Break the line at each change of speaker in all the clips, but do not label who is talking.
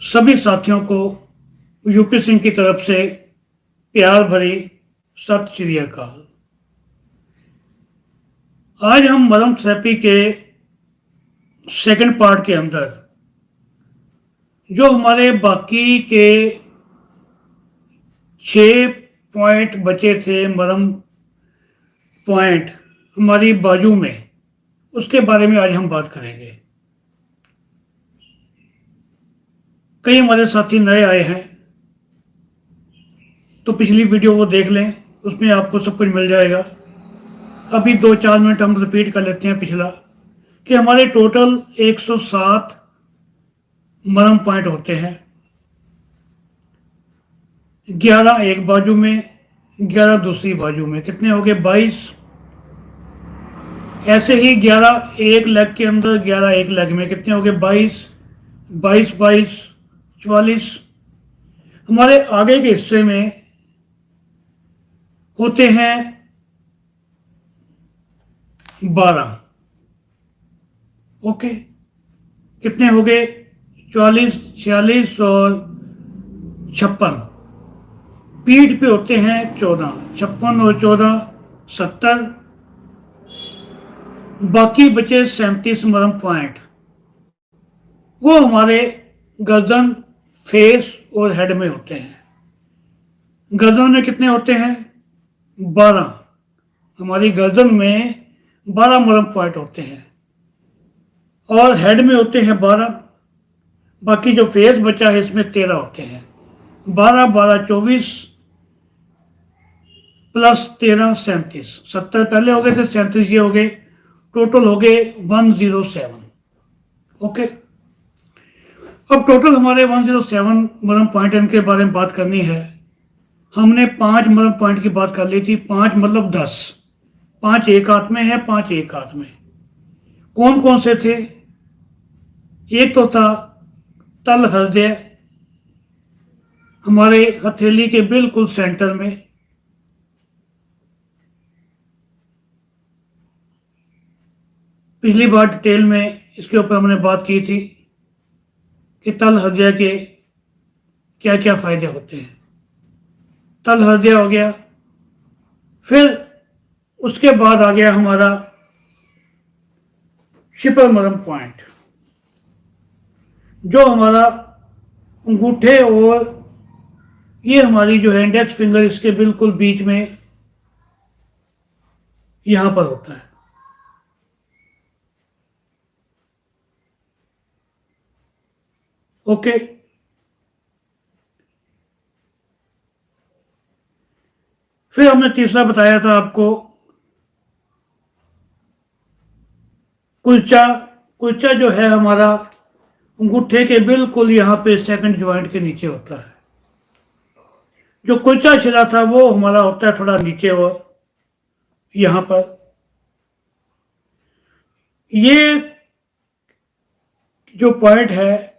सभी साथियों को यूपी सिंह की तरफ से प्यार भरी सत श्री अकाल। आज हम मरम थेरेपी के सेकंड पार्ट के अंदर जो हमारे बाकी के 6 पॉइंट बचे थे, मरम पॉइंट हमारी बाजू में, उसके बारे में आज हम बात करेंगे। कई हमारे साथी नए आए हैं तो पिछली वीडियो वो देख लें, उसमें आपको सब कुछ मिल जाएगा। अभी 2-4 मिनट हम रिपीट कर लेते हैं पिछला, कि हमारे टोटल 107 मरम पॉइंट होते हैं। 11 एक बाजू में, 11 दूसरी बाजू में, कितने हो गए? 22। ऐसे ही 11 एक लेग के अंदर, 11 एक लेग में, कितने हो गए? 22, 22, 22, 44। हमारे आगे के हिस्से में होते हैं 12। ओके, कितने हो गए? 44, 46 और 56। पीठ पे होते हैं 14, 56 और 14 70। बाकी बचे 37 मरम पॉइंट, वो हमारे गर्दन, फेस और हेड में होते हैं। गर्दन में कितने होते हैं? 12। हमारी गर्दन में 12 मरम पॉइंट होते हैं और हेड में होते हैं 12। बाकी जो फेस बचा है इसमें 13 होते हैं। 12, 12, 24 प्लस 13, 37। 70 पहले हो गए थे, 37 ये हो गए, टोटल हो गए 107। ओके, अब टोटल हमारे 107 मरम पॉइंट, इनके बारे में बात करनी है। हमने 5 मरम पॉइंट की बात कर ली थी। 5 मतलब 10। 5 एक हाथ में है, 5 एक हाथ में। कौन कौन से थे? एक तो था तल हृदय, हमारे हथेली के बिल्कुल सेंटर में। पिछली बार डिटेल में इसके ऊपर हमने बात की थी कि तल हृदय के क्या क्या फायदे होते हैं। तल हृदय हो गया। फिर उसके बाद आ गया हमारा शिपर मरम पॉइंट, जो हमारा अंगूठे और ये हमारी जो है इंडेक्स फिंगर, इसके बिल्कुल बीच में यहां पर होता है। ओके, फिर हमने तीसरा बताया था आपको कुल्चा। कुल्चा जो है हमारा अंगूठे के बिल्कुल यहां पे सेकंड ज्वाइंट के नीचे होता है। जो कुल्चा शिरा था वो हमारा होता है थोड़ा नीचे और यहां पर। ये जो पॉइंट है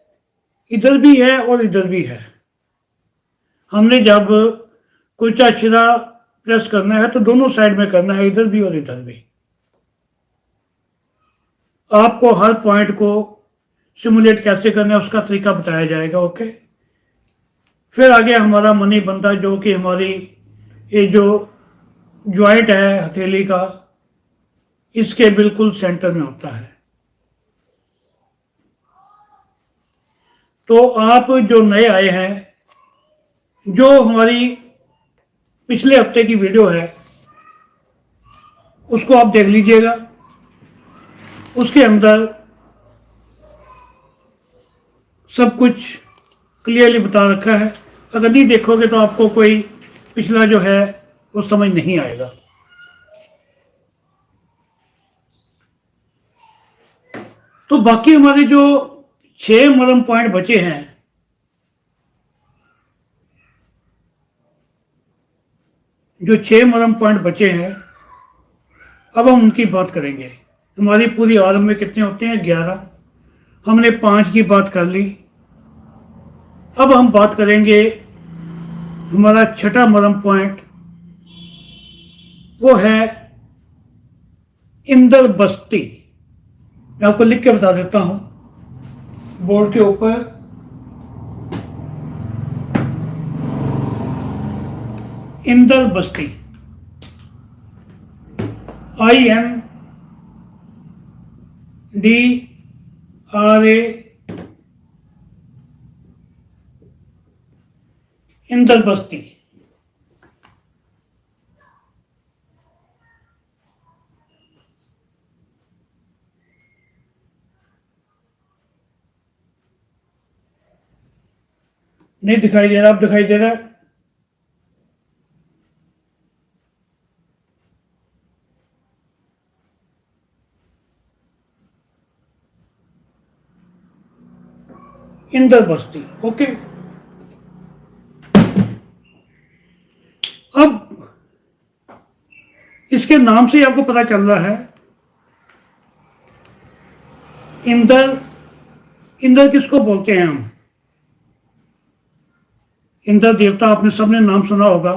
इधर भी है और इधर भी है। हमने जब कुल्चा शिरा प्रेस करना है तो दोनों साइड में करना है, इधर भी और इधर भी। आपको हर पॉइंट को सिमुलेट कैसे करना है उसका तरीका बताया जाएगा। ओके, फिर आ गया हमारा मनी बंदा, जो कि हमारी ये जो ज्वाइंट है हथेली का, इसके बिल्कुल सेंटर में होता है। तो आप जो नए आए हैं, जो हमारी पिछले हफ्ते की वीडियो है उसको आप देख लीजिएगा। उसके अंदर सब कुछ क्लियरली बता रखा है। अगर नहीं देखोगे तो आपको कोई पिछला जो है वो समझ नहीं आएगा। तो बाकी हमारे जो 6 मरम पॉइंट बचे हैं, जो 6 मरम पॉइंट बचे हैं, अब हम उनकी बात करेंगे। हमारी पूरी आर्म में कितने होते हैं? 11। हमने 5 की बात कर ली। अब हम बात करेंगे हमारा छठा मरम पॉइंट, वो है इंदर बस्ती। मैं आपको लिख के बता देता हूं बोर्ड के ऊपर। इंदर बस्ती, INDRA, इंदर बस्ती। नहीं दिखाई दे रहा, अब दिखाई दे रहा है? इंदर बस्ती, ओके। अब इसके नाम से ही आपको पता चल रहा है इंदर। इंदर किसको बोलते हैं हम? इंद्र देवता आपने सबने नाम सुना होगा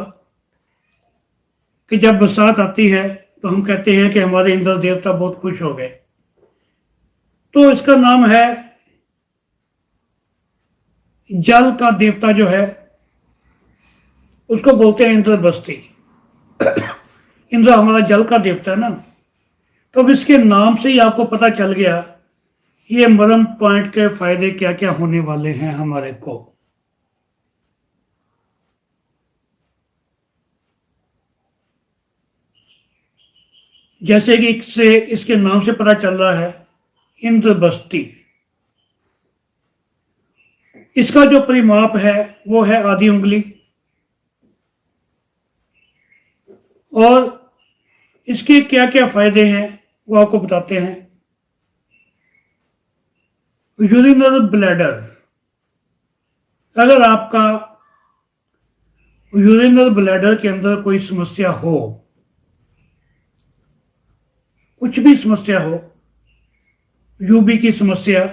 कि जब बरसात आती है तो हम कहते हैं कि हमारे इंद्र देवता बहुत खुश हो गए। तो इसका नाम है, जल का देवता जो है उसको बोलते हैं इंद्र बस्ती। इंद्र हमारा जल का देवता है ना। तो अब इसके नाम से ही आपको पता चल गया ये मरम पॉइंट के फायदे क्या क्या होने वाले हैं हमारे को। जैसे कि इससे इसके नाम से पता चल रहा है इंद्र बस्ती। इसका जो परिमाप है वो है आधी उंगली, और इसके क्या क्या फायदे हैं वो आपको बताते हैं। यूरिनल ब्लैडर, अगर आपका यूरिनल ब्लैडर के अंदर कोई समस्या हो, कुछ भी समस्या हो, यूबी की समस्या,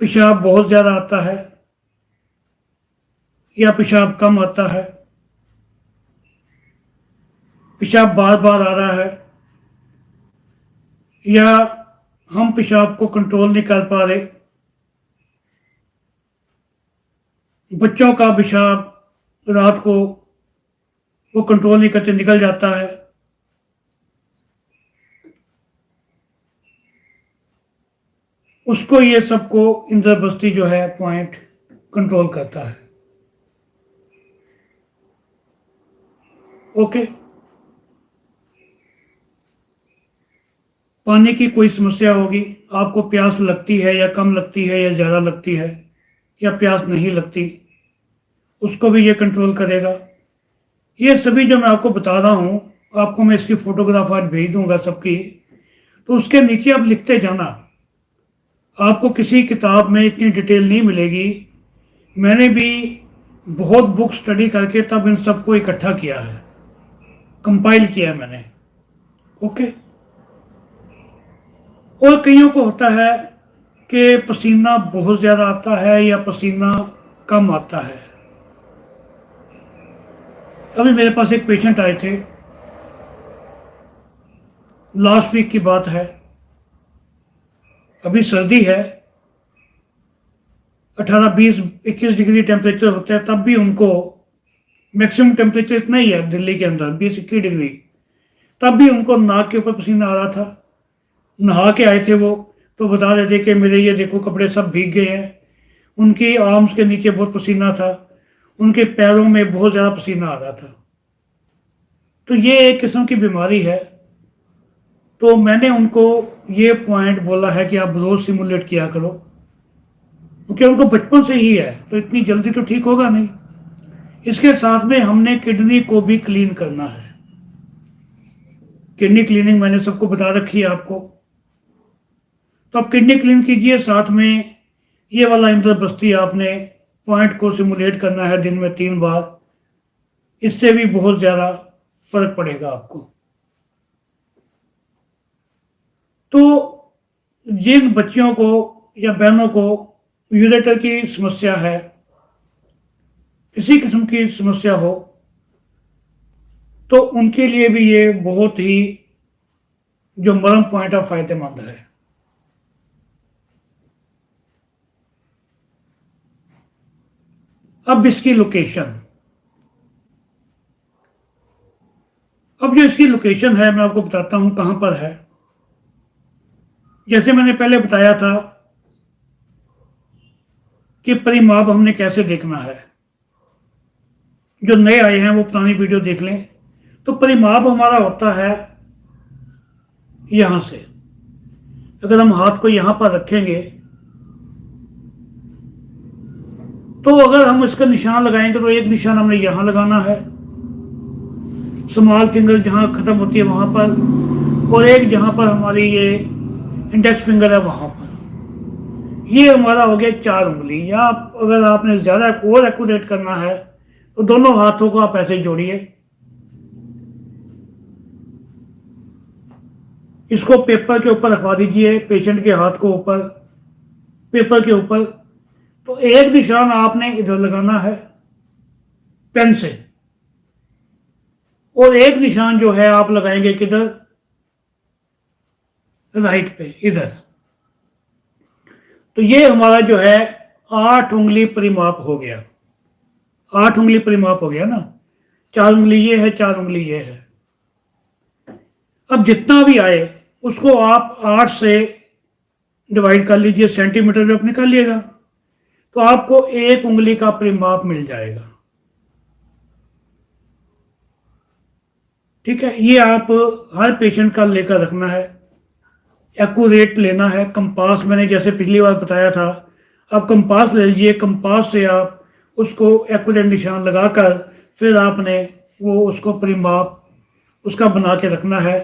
पेशाब बहुत ज़्यादा आता है या पेशाब कम आता है, पेशाब बार बार आ रहा है, या हम पेशाब को कंट्रोल नहीं कर पा रहे, बच्चों का पेशाब रात को वो कंट्रोल नहीं करते निकल जाता है, उसको ये सबको इंद्र बस्ती जो है पॉइंट कंट्रोल करता है। ओके। पानी की कोई समस्या होगी, आपको प्यास लगती है या कम लगती है या ज़्यादा लगती है या प्यास नहीं लगती, उसको भी ये कंट्रोल करेगा। ये सभी जो मैं आपको बता रहा हूँ, आपको मैं इसकी फ़ोटोग्राफ आज भेज दूंगा सबकी, तो उसके नीचे आप लिखते जाना। आपको किसी किताब में इतनी डिटेल नहीं मिलेगी। मैंने भी बहुत बुक स्टडी करके तब इन सबको इकट्ठा किया है, कंपाइल किया है मैंने। ओके। और कईयों को होता है कि पसीना बहुत ज़्यादा आता है या पसीना कम आता है। अभी मेरे पास एक पेशेंट आए थे, लास्ट वीक की बात है, अभी सर्दी है, 18, 20, 21 डिग्री टेम्परेचर होता है, तब भी उनको मैक्सिमम टेम्परेचर इतना ही है दिल्ली के अंदर 20-21 डिग्री, तब भी उनको नाक के ऊपर पसीना आ रहा था। नहा के आए थे वो, तो बता रहे थे कि मेरे ये देखो कपड़े सब भीग गए हैं। उनकी आर्म्स के नीचे बहुत पसीना था, उनके पैरों में बहुत ज़्यादा पसीना आ रहा था। तो ये एक किस्म की बीमारी है। तो मैंने उनको ये पॉइंट बोला है कि आप रोज़ सिमुलेट किया करो, क्योंकि उनको बचपन से ही है, तो इतनी जल्दी तो ठीक होगा नहीं। इसके साथ में हमने किडनी को भी क्लीन करना है। किडनी क्लीनिंग मैंने सबको बता रखी है आपको। तो आप किडनी क्लीन कीजिए, साथ में ये वाला इंद्र बस्ती आपने पॉइंट को सिमुलेट करना है दिन में 3 बार। इससे भी बहुत ज़्यादा फर्क पड़ेगा आपको। तो जिन बच्चियों को या बहनों को यूरेटर की समस्या है, किसी किस्म की समस्या हो, तो उनके लिए भी ये बहुत ही जो मरम पॉइंट है फायदेमंद है। अब इसकी लोकेशन, लोकेशन है मैं आपको बताता हूं कहां पर है। जैसे मैंने पहले बताया था कि परिमाप हमने कैसे देखना है, जो नए आए हैं वो पुरानी वीडियो देख लें। तो परिमाप हमारा होता है यहां से, अगर हम हाथ को यहां पर रखेंगे तो अगर हम इसका निशान लगाएंगे तो एक निशान हमने यहां लगाना है, स्मॉल फिंगर जहां खत्म होती है वहां पर, और एक जहां पर हमारी ये इंडेक्स फिंगर है वहां पर। ये हमारा हो गया 4 उंगली। या अगर आपने ज्यादा और एक्यूरेट करना है तो दोनों हाथों को आप ऐसे जोड़िए, इसको पेपर के ऊपर रखवा दीजिए, पेशेंट के हाथ को ऊपर पेपर के ऊपर। तो एक निशान आपने इधर लगाना है पेन से, और एक निशान जो है आप लगाएंगे किधर, राइट पे इधर। तो ये हमारा जो है 8 उंगली परिमाप हो गया। 8 उंगली परिमाप हो गया ना, 4 उंगली ये है, 4 उंगली ये है। अब जितना भी आए उसको आप 8 से डिवाइड कर लीजिए, सेंटीमीटर में आप निकालिएगा तो आपको 1 उंगली का परिमाप मिल जाएगा। ठीक है, ये आप हर पेशेंट का लेकर रखना है, एक्यूरेट लेना है। कंपास मैंने जैसे पिछली बार बताया था, आप कंपास ले लीजिए, कंपास से आप उसको एक्यूरेट निशान लगाकर फिर आपने वो उसको परिमाप उसका बना के रखना है।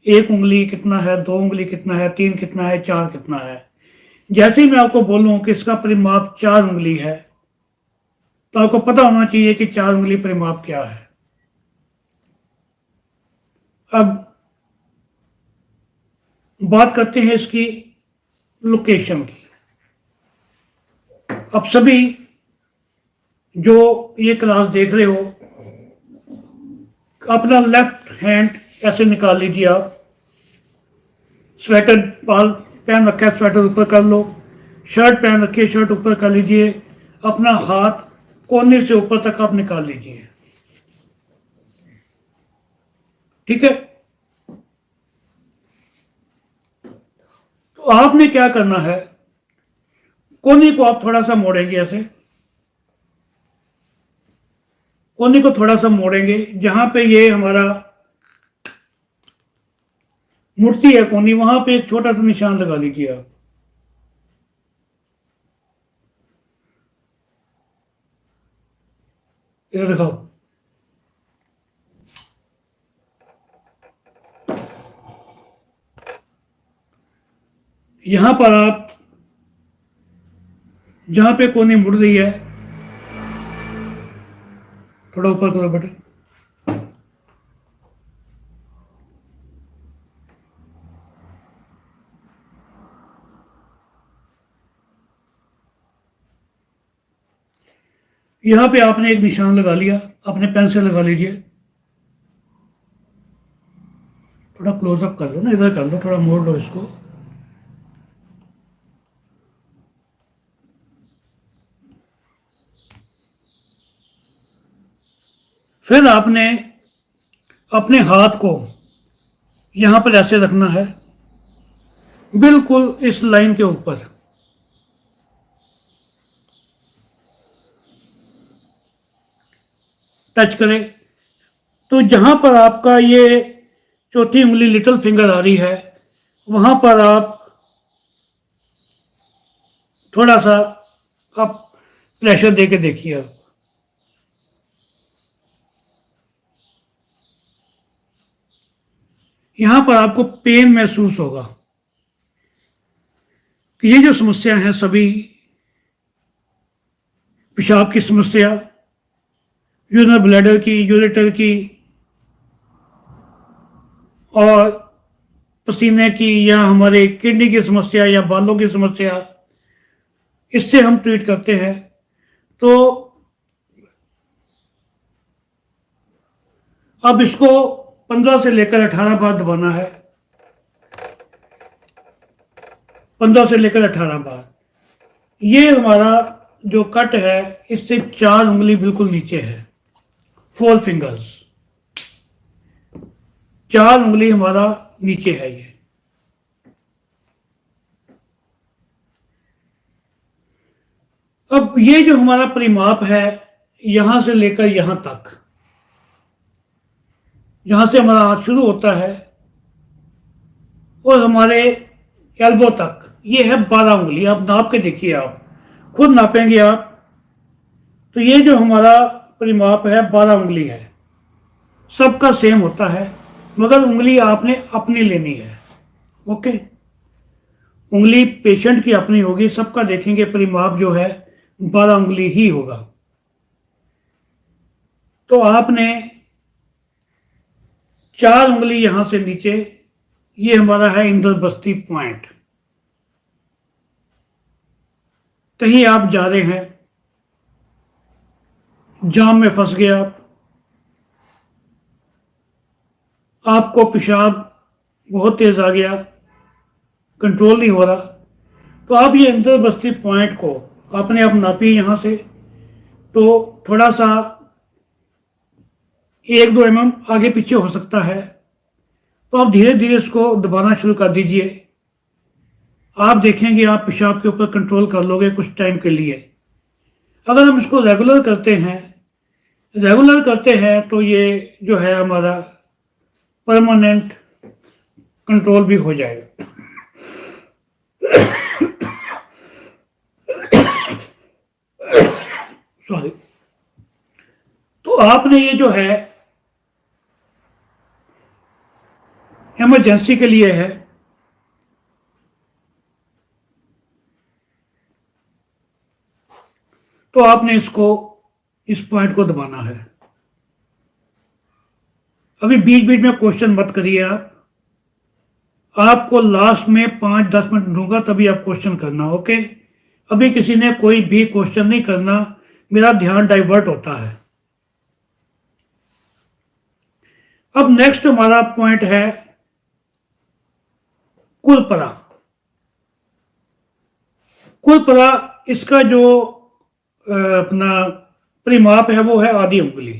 1 उंगली कितना है, 2 उंगली कितना है, 3 कितना है, 4 कितना है। जैसे ही मैं आपको बोलूं कि इसका परिमाप 4 उंगली है तो आपको पता होना चाहिए कि 4 उंगली परिमाप क्या है। अब बात करते हैं इसकी लोकेशन की। अब सभी जो ये क्लास देख रहे हो, अपना लेफ्ट हैंड ऐसे निकाल लीजिए। आप स्वेटर पहन रखा है, स्वेटर ऊपर कर लो, शर्ट पहन रखी है, शर्ट ऊपर कर लीजिए, अपना हाथ कोने से ऊपर तक आप निकाल लीजिए। ठीक है, तो आपने क्या करना है, कोने को आप थोड़ा सा मोड़ेंगे, ऐसे कोने को थोड़ा सा मोड़ेंगे, जहां पे ये हमारा मुड़ती है कोनी, वहां पे एक छोटा सा निशान लगा लीजिए आप। इधर दिखाओ, यहां पर आप जहां पे कोनी मुड़ रही है थोड़ा ऊपर करो बेटे, यहां पे आपने एक निशान लगा लिया, अपने पेन से लगा लीजिए। थोड़ा क्लोजअप कर लो ना, इधर कर लो, थोड़ा मोड़ लो इसको। फिर आपने अपने हाथ को यहां पर ऐसे रखना है, बिल्कुल इस लाइन के ऊपर। टच करें तो जहां पर आपका ये चौथी उंगली लिटिल फिंगर आ रही है, वहां पर आप थोड़ा सा आप प्रेशर दे के देखिए। आप यहां पर आपको पेन महसूस होगा कि ये जो समस्या है सभी, पेशाब की समस्या, यूरिनरी ब्लैडर की, यूरेटर की, और पसीने की, या हमारे किडनी की समस्या, या बालों की समस्या, इससे हम ट्रीट करते हैं। तो अब इसको 15 से लेकर 18 बार दबाना है, 15 से लेकर 18 बार। ये हमारा जो कट है इससे 4 उंगली बिल्कुल नीचे है, 4 फिंगर्स। 4 उंगली हमारा नीचे है ये। अब ये जो हमारा परिमाप है यहां से लेकर यहां तक, यहां से हमारा हाथ शुरू होता है और हमारे एल्बो तक ये है 12 उंगली। आप नाप के देखिए, आप खुद नापेंगे आप, तो ये जो हमारा परिमाप है 12 उंगली है। सबका सेम होता है, मगर उंगली आपने अपनी लेनी है। ओके, उंगली पेशेंट की अपनी होगी, सबका देखेंगे परिमाप जो है 12 उंगली ही होगा। तो आपने 4 उंगली यहां से नीचे, ये हमारा है इंद्रबस्ती पॉइंट। कहीं आप जा रहे हैं, जाम में फंस गए आपको पेशाब बहुत तेज आ गया, कंट्रोल नहीं हो रहा, तो आप ये इंद्रबस्ती पॉइंट को अपने आप नापिए यहां से। तो थोड़ा सा 1-2 mm आगे पीछे हो सकता है, तो आप धीरे धीरे इसको दबाना शुरू कर दीजिए। आप देखेंगे आप पेशाब के ऊपर कंट्रोल कर लोगे कुछ टाइम के लिए। अगर हम इसको रेगुलर करते हैं तो ये जो है हमारा परमानेंट कंट्रोल भी हो जाएगा। सॉरी। तो आपने ये जो है इमरजेंसी के लिए है, तो आपने इसको इस पॉइंट को दबाना है। अभी बीच बीच में क्वेश्चन मत करिए आप, आपको लास्ट में 5-10 मिनट दूंगा तभी आप क्वेश्चन करना। ओके, अभी किसी ने कोई भी क्वेश्चन नहीं करना, मेरा ध्यान डाइवर्ट होता है। अब नेक्स्ट हमारा पॉइंट है कुलपरा। कुलपरा, इसका जो अपना परिमाप है वो है आधी उंगली।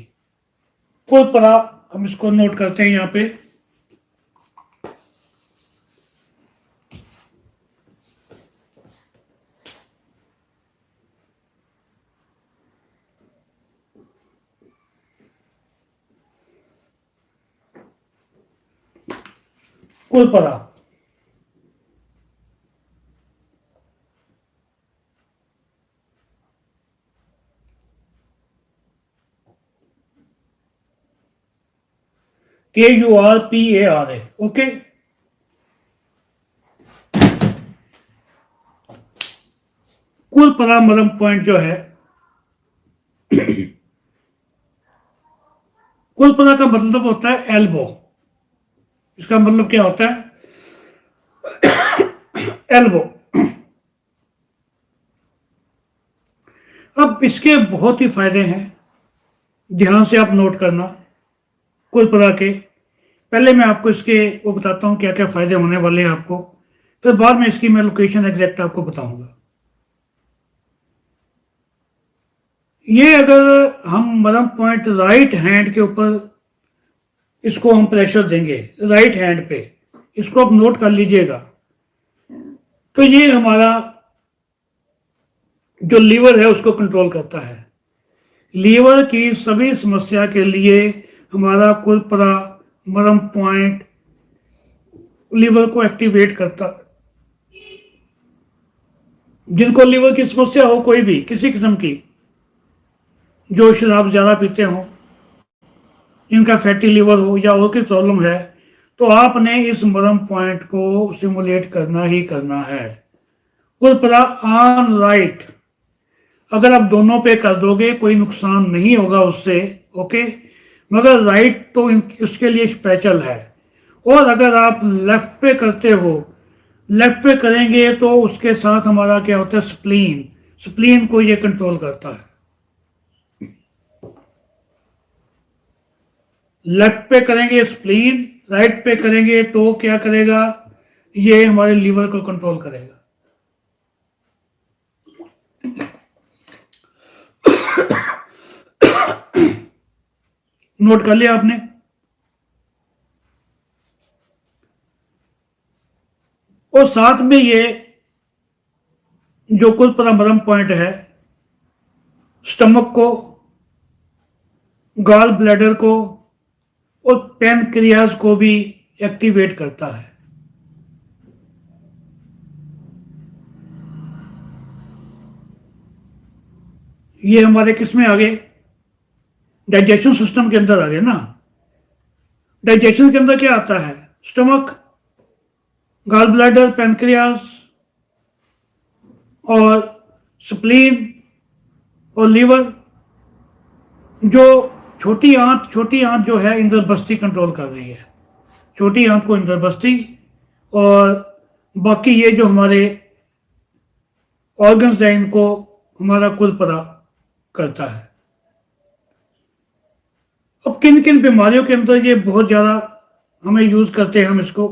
कुलपरा हम इसको नोट करते हैं यहां पे। कुलपरा KURPARA। ओके, कुलपरा मलम पॉइंट जो है, कुलपरा का मतलब होता है एल्बो। इसका मतलब क्या होता है? एल्बो। अब इसके बहुत ही फायदे हैं, ध्यान से आप नोट करना। कुलपरा के पहले मैं आपको इसके वो बताता हूं क्या क्या फायदे होने वाले हैं आपको, फिर बाद में इसकी मैं लोकेशन एग्जैक्ट आपको बताऊंगा। ये अगर हम मलम पॉइंट राइट हैंड के ऊपर इसको हम प्रेशर देंगे, राइट हैंड पे, इसको आप नोट कर लीजिएगा, तो ये हमारा जो लीवर है उसको कंट्रोल करता है। लीवर की सभी समस्या के लिए हमारा कुलपरा मलम पॉइंट लीवर को एक्टिवेट करता है। जिनको लीवर की समस्या हो, कोई भी किसी किस्म की, जो शराब ज़्यादा पीते हो, जिनका फैटी लीवर हो या और कोई प्रॉब्लम है, तो आपने इस मलम पॉइंट को स्टिमुलेट करना ही करना है। कुलपरा ऑन राइट, अगर आप दोनों पे कर दोगे कोई नुकसान नहीं होगा उससे। ओके, मगर राइट तो इसके लिए स्पेशल है। और अगर आप लेफ्ट पे करते हो, लेफ्ट पे करेंगे तो उसके साथ हमारा क्या होता है, स्प्लीन। स्प्लीन को ये कंट्रोल करता है। लेफ्ट पे करेंगे स्प्लीन, राइट पे करेंगे तो क्या करेगा, ये हमारे लीवर को कंट्रोल करेगा। नोट कर लिया आपने? और साथ में ये जो कुल मरम पॉइंट है स्टमक को, गॉल ब्लैडर को और पैनक्रियाज को भी एक्टिवेट करता है। ये हमारे किस में आ गए, डाइजेशन सिस्टम के अंदर आ गए ना। डाइजेशन के अंदर क्या आता है, स्टमक, गॉल ब्लैडर, पैनक्रियाज और स्प्लीन और लीवर। जो छोटी आंत जो है इंद्रबस्ती कंट्रोल कर रही है, छोटी आंत को इंद्रबस्ती, और बाकी ये जो हमारे ऑर्गन्स हैं इनको हमारा कुलपरा करता है। अब किन किन बीमारियों के अंदर ये बहुत ज़्यादा हमें यूज़ करते हैं हम इसको।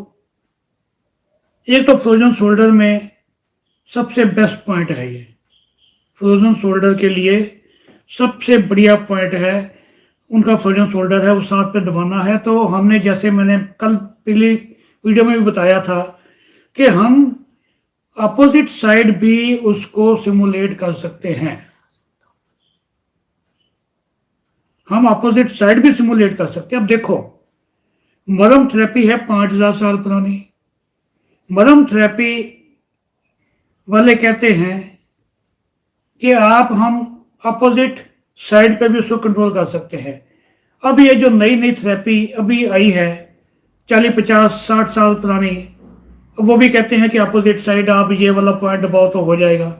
एक तो फ्रोजन शोल्डर में सबसे बेस्ट पॉइंट है ये, फ्रोजन शोल्डर के लिए सबसे बढ़िया पॉइंट है उनका फ्रोजन शोल्डर है, वो साथ पे दबाना है। तो हमने, जैसे मैंने कल पहली वीडियो में भी बताया था कि हम अपोजिट साइड भी उसको सिमुलेट कर सकते हैं, हम अपोजिट साइड भी सिमुलेट कर सकते हैं। अब देखो, मरम थेरेपी है 5000 साल पुरानी। मरम थेरेपी वाले कहते हैं कि हम अपोजिट साइड पे भी उसको कंट्रोल कर सकते हैं। अब ये जो नई नई थेरेपी अभी आई है 40 50 60 साल पुरानी, वो भी कहते हैं कि अपोजिट साइड आप ये वाला पॉइंट दबाओ तो हो जाएगा।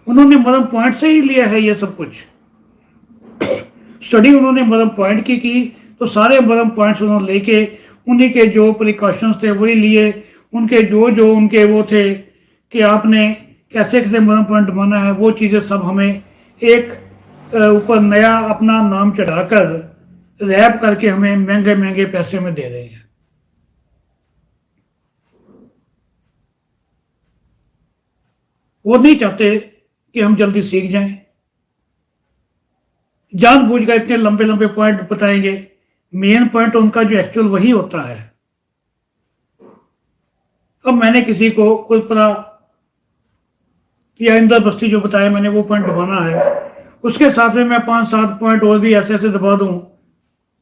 उन्होंने मरम पॉइंट से ही लिया है ये सब कुछ। स्टडी उन्होंने मरम पॉइंट की तो सारे मरम पॉइंट्स उन्होंने लेके उन्हीं के जो प्रिकॉशंस थे वही लिए, उनके जो उनके वो थे कि आपने कैसे कैसे मरम पॉइंट दबाना है, वो चीज़ें सब हमें एक ऊपर नया अपना नाम चढ़ाकर रैप करके हमें महंगे महंगे पैसे में दे रहे हैं। वो नहीं चाहते कि हम जल्दी सीख जाएं, जानबूझकर इतने लंबे लंबे पॉइंट बताएंगे, मेन पॉइंट उनका जो एक्चुअल वही होता है। अब मैंने किसी को कुलपरा या इंद्रबस्ती जो बताया मैंने वो पॉइंट दबाना है, उसके साथ में मैं 5-7 पॉइंट और भी ऐसे ऐसे दबा दूं,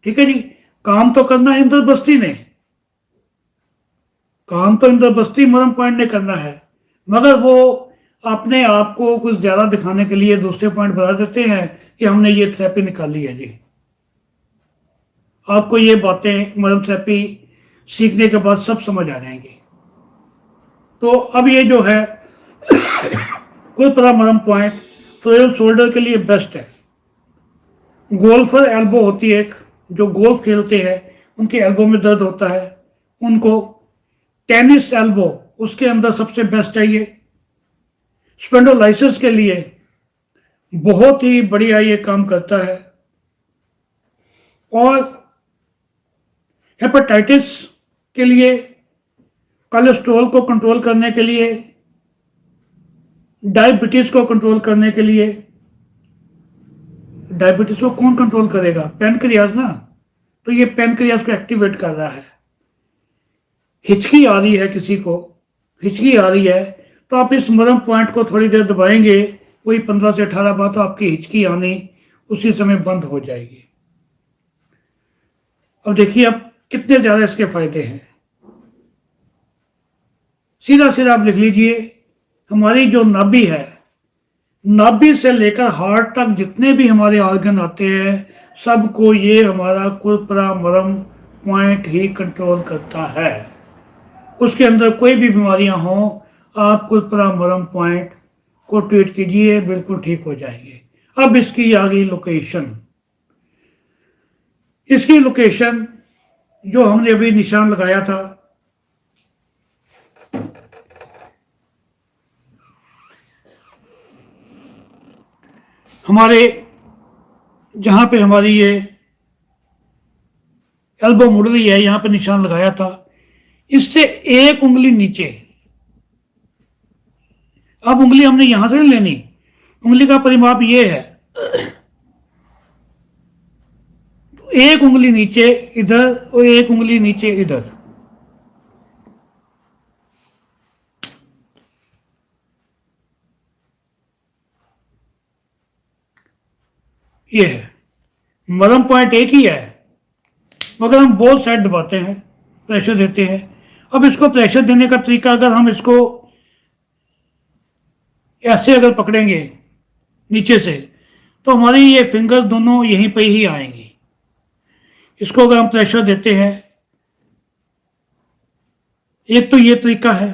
ठीक है जी। काम तो करना है इंद्रबस्ती ने, काम तो इंद्रबस्ती मरम पॉइंट ने करना है, मगर वो अपने आप को कुछ ज्यादा दिखाने के लिए दूसरे पॉइंट बता देते हैं कि हमने ये थेरेपी निकाली है जी। आपको ये बातें मरम थेरेपी सीखने के बाद सब समझ आ जाएंगी। तो अब ये जो है कुलपरा मरम पॉइंट फ्रोजन शोल्डर के लिए बेस्ट है। गोल्फर एल्बो होती है एक, जो गोल्फ खेलते हैं उनके एल्बो में दर्द होता है उनको, टेनिस एल्बो उसके अंदर सबसे बेस्ट है ये। स्पेंडोलाइसिस के लिए बहुत ही बढ़िया ये काम करता है, और हेपेटाइटिस के लिए, कोलेस्ट्रॉल को कंट्रोल करने के लिए, डायबिटीज को कंट्रोल करने के लिए। डायबिटीज को कौन कंट्रोल करेगा, पैनक्रियाज ना, तो ये पैनक्रियाज को एक्टिवेट कर रहा है। हिचकी आ रही है किसी को, हिचकी आ रही है तो आप इस मरम पॉइंट को थोड़ी देर दबाएंगे, वही 15 से 18 बार, तो आपकी हिचकी आनी उसी समय बंद हो जाएगी। अब देखिए अब कितने ज्यादा इसके फायदे हैं। सीधा सीधा आप लिख लीजिए, हमारी जो नाभि है, नाभि से लेकर हार्ट तक जितने भी हमारे ऑर्गन आते हैं सबको ये हमारा कुलपरा मरम पॉइंट ही कंट्रोल करता है। उसके अंदर कोई भी बीमारियां हों, आप कुलपरा मरम पॉइंट को ट्रीट कीजिए, बिल्कुल ठीक हो जाएंगे। अब इसकी आ गई लोकेशन। इसकी लोकेशन जो हमने अभी निशान लगाया था, हमारे जहां पे हमारी ये एल्बो मुड़ रही है, यहां पे निशान लगाया था, इससे एक उंगली नीचे। अब उंगली हमने यहां से नहीं लेनी, उंगली का परिमाप ये है, तो एक उंगली नीचे इधर और एक उंगली नीचे इधर। ये है, मरम पॉइंट एक ही है, मगर हम बोथ साइड दबाते हैं, प्रेशर देते हैं। अब इसको प्रेशर देने का तरीका, अगर हम इसको ऐसे अगर पकड़ेंगे नीचे से, तो हमारी ये फिंगर दोनों यहीं पे ही आएंगी। इसको अगर हम प्रेशर देते हैं, एक तो ये तरीका है।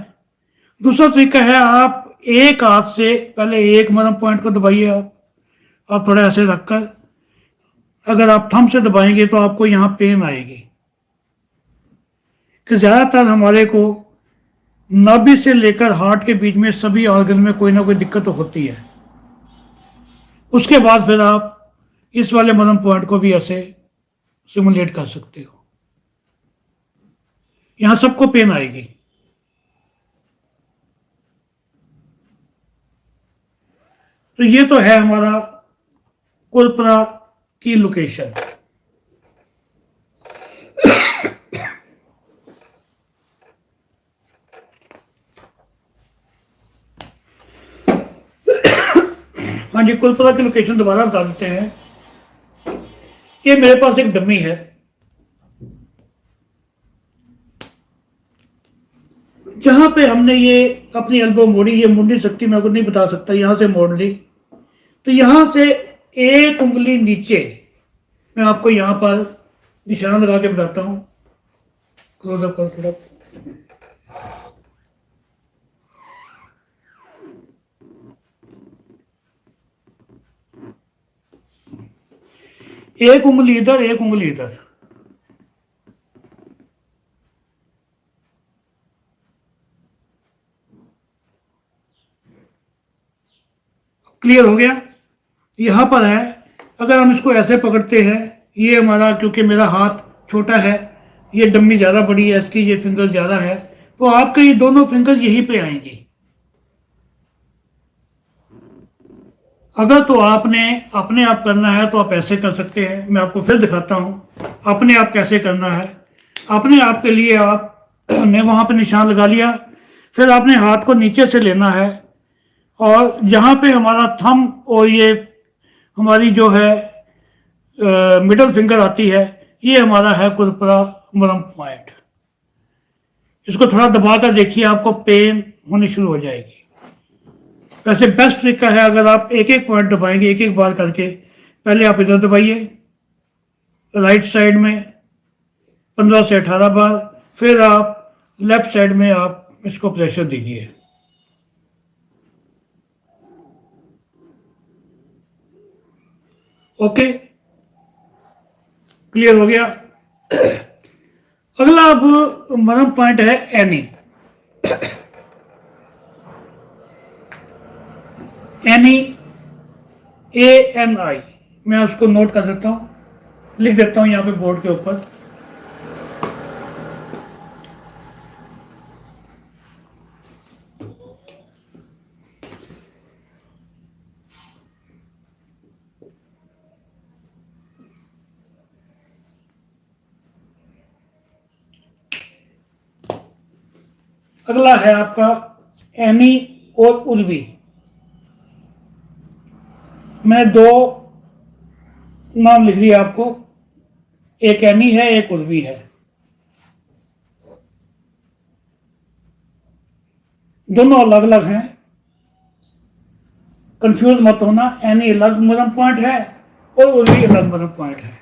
दूसरा तरीका है, आप एक हाथ से पहले एक मरम पॉइंट को दबाइए, आप थोड़ा ऐसे रखकर, अगर आप थंब से दबाएंगे तो आपको यहां पेन आएगी। कि ज़्यादातर हमारे को नाभि से लेकर हार्ट के बीच में सभी ऑर्गन में कोई ना कोई दिक्कत तो होती है। उसके बाद फिर आप इस वाले मरम पॉइंट को भी ऐसे सिमुलेट कर सकते हो, यहां सबको पेन आएगी। तो ये तो है हमारा कुलपरा की लोकेशन। हाँ जी, कुलपरा की लोकेशन दोबारा बता देते हैं। ये मेरे पास एक डमी है, जहां पे हमने ये अपनी एल्बो मोड़ी, ये मुड़ नहीं सकती, मैं आपको नहीं बता सकता, यहां से मोड़ ली। तो यहां से एक उंगली नीचे, मैं आपको यहां पर निशाना लगा के बताता हूं, क्लोजअप कर थोड़ा। एक उंगली इधर, एक उंगली इधर, क्लियर हो गया। यहां पर है, अगर हम इसको ऐसे पकड़ते हैं, ये हमारा, क्योंकि मेरा हाथ छोटा है, ये डम्मी ज़्यादा बड़ी है, इसकी ये फिंगर ज़्यादा है, तो आपके ये दोनों फिंगर्स यहीं पे आएंगी। अगर तो आपने अपने आप करना है तो आप ऐसे कर सकते हैं, मैं आपको फिर दिखाता हूं अपने आप कैसे करना है। अपने आप के लिए आपने वहां पे निशान लगा लिया, फिर आपने हाथ को नीचे से लेना है, और जहां पे हमारा थंब और ये हमारी जो है मिडल फिंगर आती है, ये हमारा है कुलपरा मरम पॉइंट। इसको थोड़ा दबा कर देखिए, आपको पेन होनी शुरू हो जाएगी। वैसे बेस्ट तरीका है, अगर आप एक एक पॉइंट दबाएंगे एक एक बार करके, पहले आप इधर दबाइए राइट साइड में 15 से 18 बार, फिर आप लेफ्ट साइड में आप इसको प्रेशर दीजिए। ओके, क्लियर हो गया। अगला अब मरम पॉइंट है एनी। एनी, ANI, मैं उसको नोट कर देता हूं, लिख देता हूं यहां पे बोर्ड के ऊपर। अगला है आपका एनी और उर्वी। मैं दो नाम लिख दिया आपको, एक एनी है, एक उर्वी है। दोनों अलग अलग हैं, कंफ्यूज मत होना। एनी अलग मरम पॉइंट है और उर्वी अलग मरम पॉइंट है।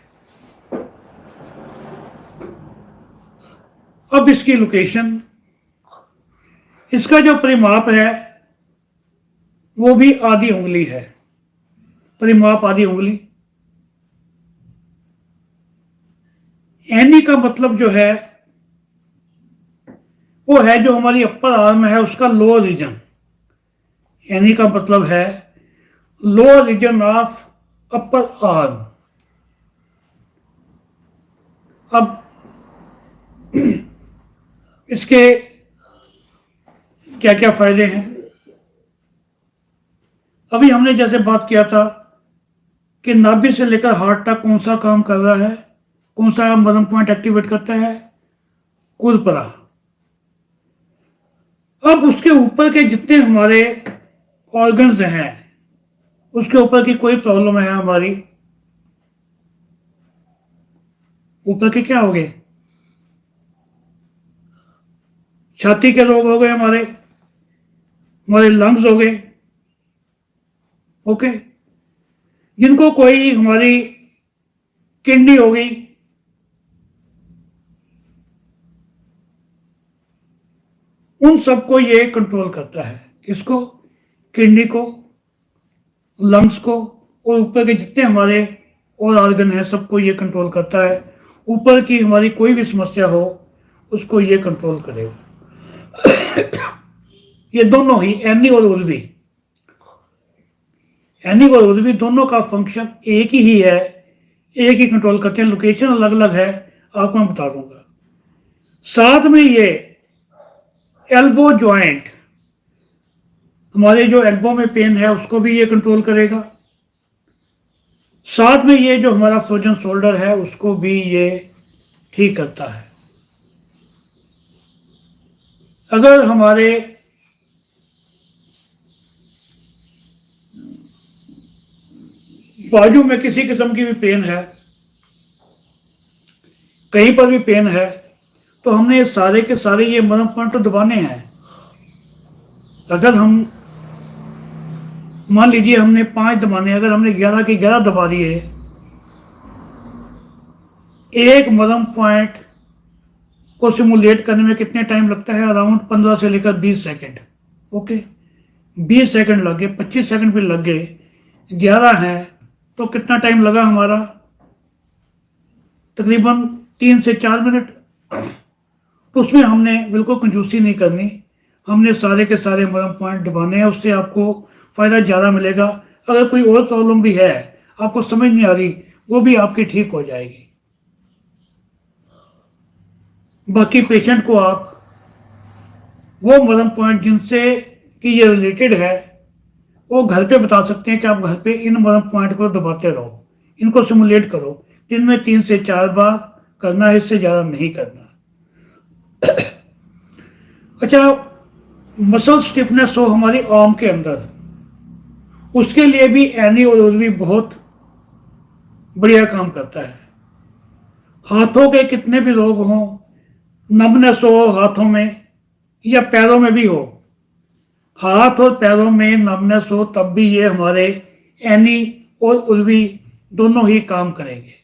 अब इसकी लोकेशन, इसका जो परिमाप है वो भी आधी उंगली है, परिमाप आधी उंगली। एनी का मतलब जो है वो है जो हमारी अपर आर्म है उसका लोअर रीजन। एनी का मतलब है lower region of upper arm. अब इसके क्या क्या फायदे हैं, अभी हमने जैसे बात किया था कि नाभि से लेकर हार्ट तक कौन सा काम कर रहा है, कौन सा मरम पॉइंट एक्टिवेट करता है, कुलपरा। अब उसके ऊपर के जितने हमारे ऑर्गन्स हैं, उसके ऊपर की कोई प्रॉब्लम है हमारी, ऊपर के क्या हो गए, छाती के रोग हो गए, हमारे हमारे लंग्स हो गए। ओके, जिनको कोई हमारी किडनी हो गई, उन सबको ये कंट्रोल करता है। किसको, किडनी को, लंग्स को, और ऊपर के जितने हमारे और ऑर्गन है सबको ये कंट्रोल करता है। ऊपर की हमारी कोई भी समस्या हो उसको ये कंट्रोल करेगा। ये दोनों ही एनी और उर्वी, एनी और उर्वी दोनों का फंक्शन एक ही है, एक ही कंट्रोल करते हैं। लोकेशन अलग अलग है, आपको मैं बता दूंगा। साथ में ये एल्बो ज्वाइंट, हमारे जो एल्बो में पेन है उसको भी ये कंट्रोल करेगा। साथ में ये जो हमारा फ्रोजन शोल्डर है उसको भी ये ठीक करता है। अगर हमारे बाजू में किसी किस्म की भी पेन है, कहीं पर भी पेन है, तो हमने सारे के सारे ये मरहम पॉइंट दबाने हैं। अगर हम मान लीजिए हमने 5 दबाने, अगर हमने 11 के 11 दबा दिए, एक मरहम पॉइंट को सिमुलेट करने में कितने टाइम लगता है, अराउंड 15 से लेकर 20 सेकेंड। ओके, 20 सेकेंड लग गए, 25 सेकेंड भी लग गए, 11 हैं तो कितना टाइम लगा हमारा, तकरीबन 3 से 4 मिनट। तो उसमें हमने बिल्कुल कंजूसी नहीं करनी, हमने सारे के सारे मरहम पॉइंट दबाने हैं, उससे आपको फ़ायदा ज़्यादा मिलेगा। अगर कोई और प्रॉब्लम भी है आपको समझ नहीं आ रही, वो भी आपकी ठीक हो जाएगी। बाकी पेशेंट को आप वो मरहम पॉइंट जिनसे कि ये रिलेटेड है वो घर पे बता सकते हैं कि आप घर पे इन मरहम पॉइंट को दबाते रहो, इनको सिमुलेट करो। दिन में 3 से 4 बार करना है, इससे ज़्यादा नहीं करना। अच्छा, मसल स्टिफनेस हो हमारी आर्म के अंदर, उसके लिए भी एनी और उर्वी बहुत बढ़िया काम करता है। हाथों के कितने भी रोग हों, नमनेस हो हाथों में या पैरों में भी हो, हाथ और पैरों में नमनेस हो तब भी ये हमारे एनी और उर्वी दोनों ही काम करेंगे।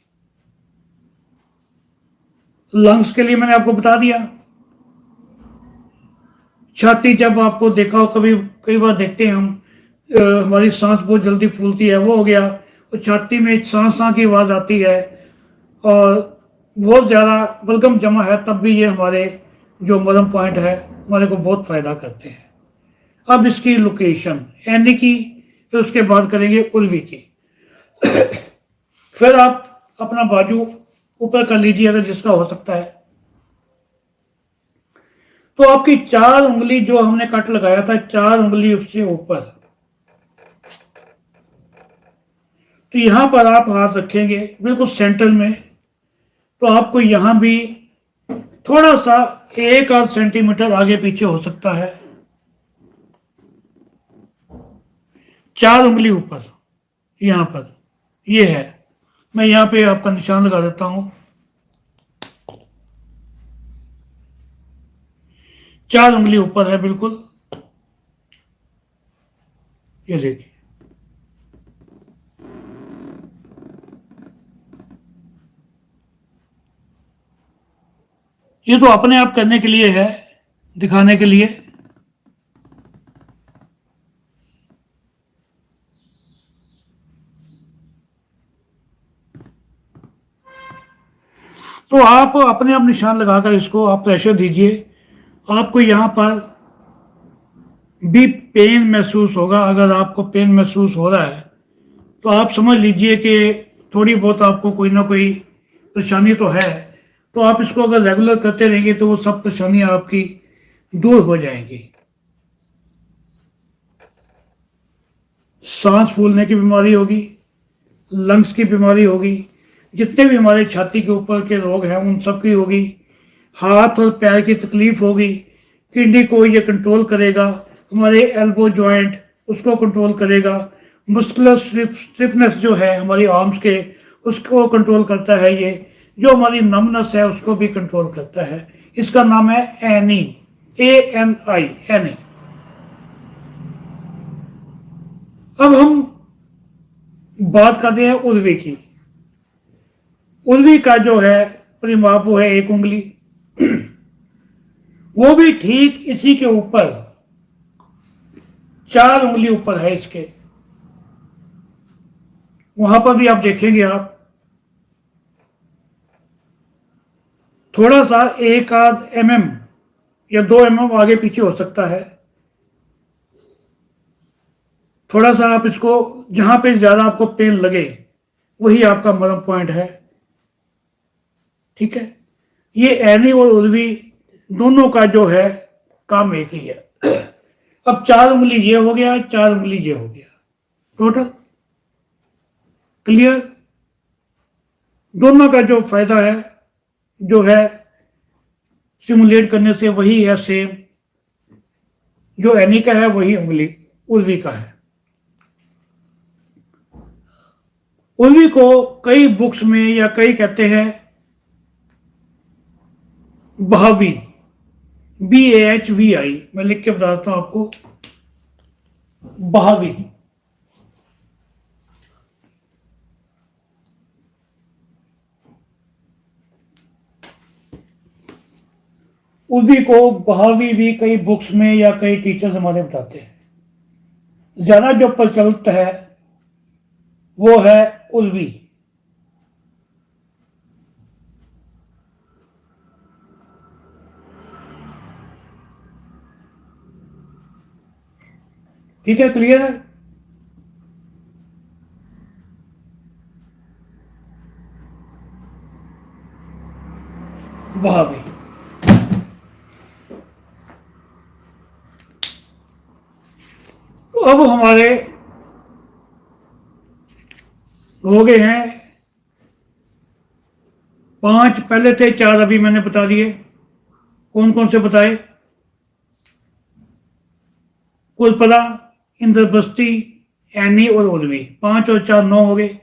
लंग्स के लिए मैंने आपको बता दिया। छाती, जब आपको देखा हो कभी, कई बार देखते हैं हम, हमारी सांस बहुत जल्दी फूलती है, वो हो गया। और छाती में सांस की आवाज़ आती है और बहुत ज़्यादा बलगम जमा है, तब भी ये हमारे जो मरहम पॉइंट है हमारे को बहुत फ़ायदा करते हैं। अब इसकी लोकेशन एनी की, फिर उसके बाद करेंगे उर्वी की। फिर आप अपना बाजू ऊपर कर लीजिए अगर जिसका हो सकता है। तो आपकी 4 उंगली जो हमने कट लगाया था, 4 उंगली उससे ऊपर, तो यहां पर आप हाथ रखेंगे बिल्कुल सेंटर में। तो आपको यहां भी थोड़ा सा 1 आध सेंटीमीटर आगे पीछे हो सकता है। 4 उंगली ऊपर यहां पर ये है, मैं यहां पे आपका निशान लगा देता हूं। 4 उंगली ऊपर है बिल्कुल, ये देखिए। ये तो अपने आप करने के लिए है, दिखाने के लिए। तो आप अपने आप निशान लगाकर इसको आप प्रेशर दीजिए। आपको यहाँ पर भी पेन महसूस होगा। अगर आपको पेन महसूस हो रहा है तो आप समझ लीजिए कि थोड़ी बहुत आपको कोई ना कोई परेशानी तो है। तो आप इसको अगर रेगुलर करते रहेंगे तो वो सब परेशानियां आपकी दूर हो जाएंगी। सांस फूलने की बीमारी होगी, लंग्स की बीमारी होगी, जितने भी हमारे छाती के ऊपर के रोग हैं उन सब की होगी। हाथ और पैर की तकलीफ होगी, किडनी को ये कंट्रोल करेगा। हमारे एल्बो जॉइंट उसको कंट्रोल करेगा। मस्कुलर स्टिफनेस जो है हमारी आर्म्स के, उसको कंट्रोल करता है ये। जो हमारी नमनस है उसको भी कंट्रोल करता है। इसका नाम है एनी, ANI, एनी। अब हम बात करते हैं उर्वी की। उर्वी का जो है परिमाप वो है 1 उंगली। वो भी ठीक इसी के ऊपर 4 उंगली ऊपर है इसके। वहां पर भी आप देखेंगे, आप थोड़ा सा 1 आध mm या 2 mm आगे पीछे हो सकता है। थोड़ा सा आप इसको, जहां पे ज्यादा आपको पेन लगे वही आपका मरम पॉइंट है। ठीक है, ये एनी और उर्वी दोनों का जो है काम एक ही है। अब 4 उंगली ये हो गया, 4 उंगली ये हो गया, टोटल क्लियर। दोनों का जो फायदा है जो है सिमुलेट करने से वही है सेम। जो एनी का है वही उंगली उर्वी का है। उर्वी को कई बुक्स में या कई कहते हैं बहावी, BAHVI। मैं लिख के बताता हूं आपको, बहावी। उर्वी को बहावी भी कई बुक्स में या कई टीचर्स हमारे बताते हैं। ज्यादा जो प्रचलित है वो है उर्वी। ठीक है, क्लियर है। बहावी। तो अब हमारे हो गए हैं 5, पहले थे 4, अभी मैंने बता दिए। कौन कौन से बताए? कुलपला, इंद्रबस्ती, एनी और उर्वी। 5 और 4 9 हो गए।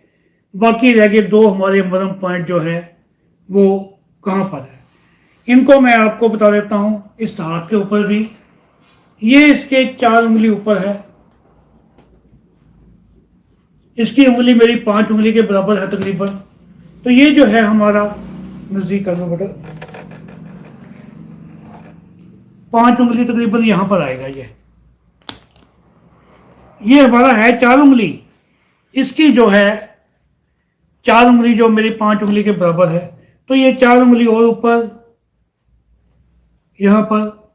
बाकी रह गए 2 हमारे मरम पॉइंट जो है वो कहाँ पर है। इनको मैं आपको बता देता हूं। इस हाथ के ऊपर भी ये इसके 4 उंगली ऊपर है। इसकी उंगली मेरी 5 उंगली के बराबर है तकरीबन। तो ये जो है हमारा, नजदीक कर लो बेटा, 5 उंगली तकरीबन यहां पर आएगा। ये हमारा है 4 उंगली। इसकी जो है 4 उंगली जो मेरी 5 उंगली के बराबर है, तो ये 4 उंगली और ऊपर यहां पर।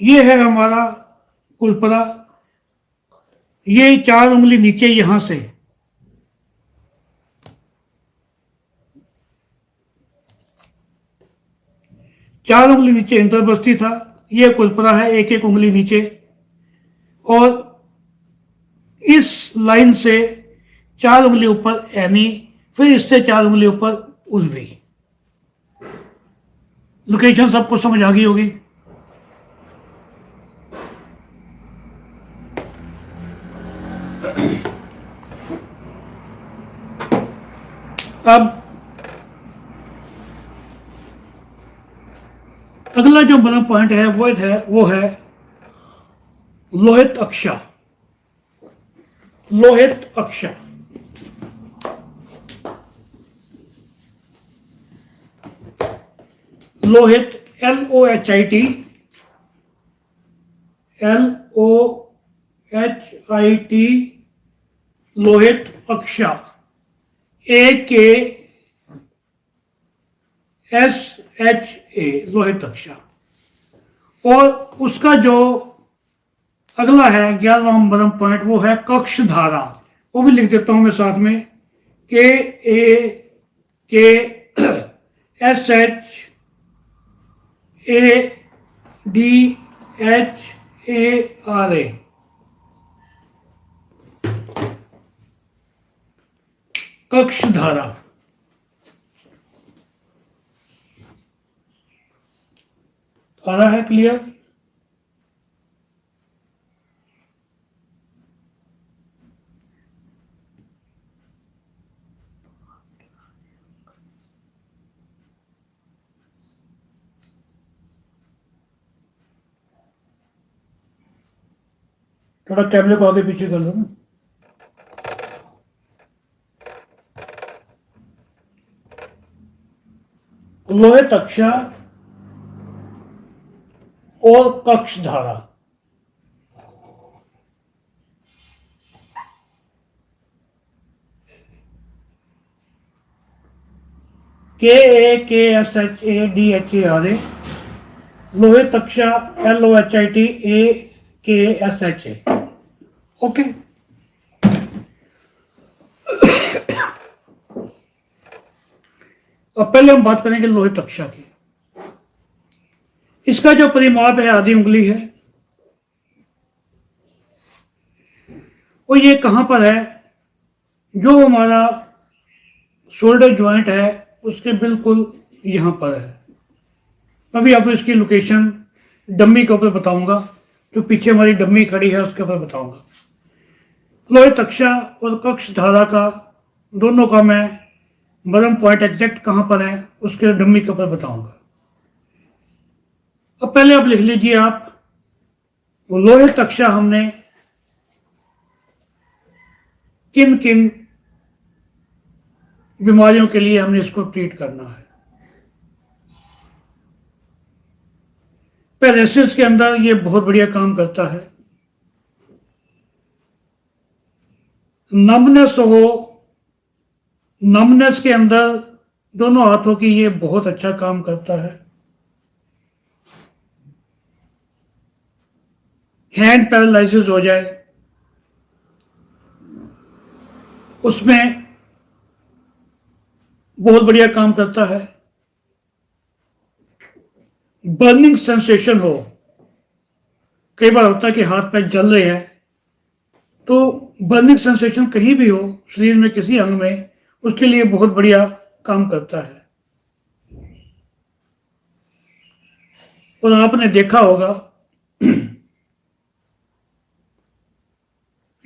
ये है हमारा कुलपला। ये 4 उंगली नीचे यहां से, चार उंगली नीचे इंद्रबस्ती था। ये कुलपला है, एक एक उंगली नीचे। और इस लाइन से 4 उंगली ऊपर एनी, फिर इससे 4 उंगली ऊपर उल्वी। लोकेशन सबको समझ आ गई होगी। अब अगला जो बड़ा पॉइंट है वो है Lohit अक्षा। Lohit अक्षा, Lohit, LOHIT, LOHIT, Lohit अक्षा, AKSHA, Lohit अक्षा। और उसका जो अगला है 11वां नंबर पॉइंट वो है कक्ष धारा। वो भी लिख देता हूं मैं साथ में, KAKSHADHARA, कक्ष धारा। आ रहा है क्लियर? थोड़ा कैमरे को आगे पीछे कर लो ना। लोहे तक्षा और कक्ष धारा, KAKSHADHARA, लोहे तक्षा LOHITAKSHA। ओके, अब पहले हम बात करेंगे लोहे तक्षा की। इसका जो परिमाप है आधी उंगली है, और ये कहां पर है, जो हमारा शोल्डर ज्वाइंट है उसके बिल्कुल यहां पर है। अभी आपको इसकी लोकेशन डम्मी के ऊपर बताऊंगा, जो पीछे हमारी डम्मी खड़ी है उसके ऊपर बताऊंगा। लोहे तक्षा और कक्ष धारा का दोनों का मैं बर्म पॉइंट एग्जैक्ट कहां पर है उसके डम्मी के ऊपर बताऊंगा। अब पहले आप लिख लीजिए, आप वो लोहे तक्षा हमने किन किन बीमारियों के लिए हमने इसको ट्रीट करना है। पैरालिसिस के अंदर ये बहुत बढ़िया काम करता है। नमनेस हो, नमनेस के अंदर दोनों हाथों की ये बहुत अच्छा काम करता है। हैंड पैरालिसिस हो जाए उसमें बहुत बढ़िया काम करता है। बर्निंग सेंसेशन हो, कई बार होता है कि हाथ पैर जल रहे हैं, तो बर्निंग सेंसेशन कहीं भी हो शरीर में किसी अंग में, उसके लिए बहुत बढ़िया काम करता है। और आपने देखा होगा